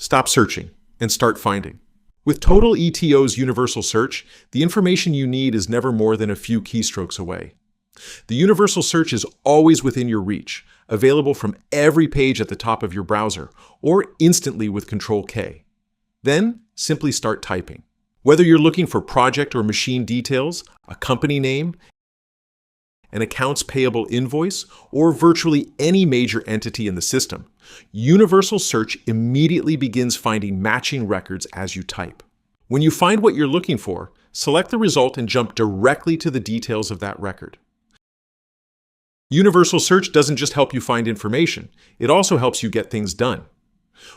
Stop searching and start finding. With Total ETO's Universal Search, the information you need is never more than a few keystrokes away. The Universal Search is always within your reach, available from every page at the top of your browser, or instantly with Control-K. Then, simply start typing. Whether you're looking for project or machine details, a company name, an accounts payable invoice, or virtually any major entity in the system, Universal Search immediately begins finding matching records as you type. When you find what you're looking for, select the result and jump directly to the details of that record. Universal Search doesn't just help you find information, it also helps you get things done.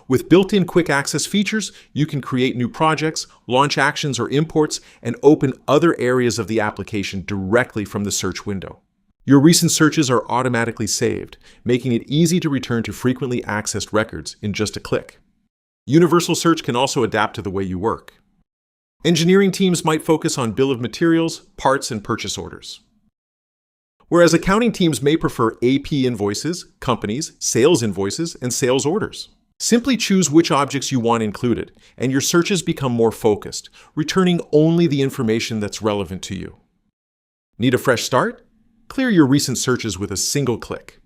With built-in quick access features, you can create new projects, launch actions or imports, and open other areas of the application directly from the search window. Your recent searches are automatically saved, making it easy to return to frequently accessed records in just a click. Universal Search can also adapt to the way you work. Engineering teams might focus on bill of materials, parts, and purchase orders, whereas accounting teams may prefer AP invoices, companies, sales invoices, and sales orders. Simply choose which objects you want included, and your searches become more focused, returning only the information that's relevant to you. Need a fresh start? Clear your recent searches with a single click.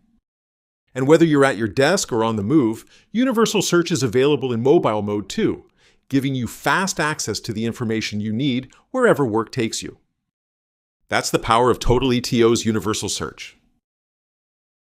And whether you're at your desk or on the move, Universal Search is available in mobile mode too, giving you fast access to the information you need wherever work takes you. That's the power of Total ETO's Universal Search.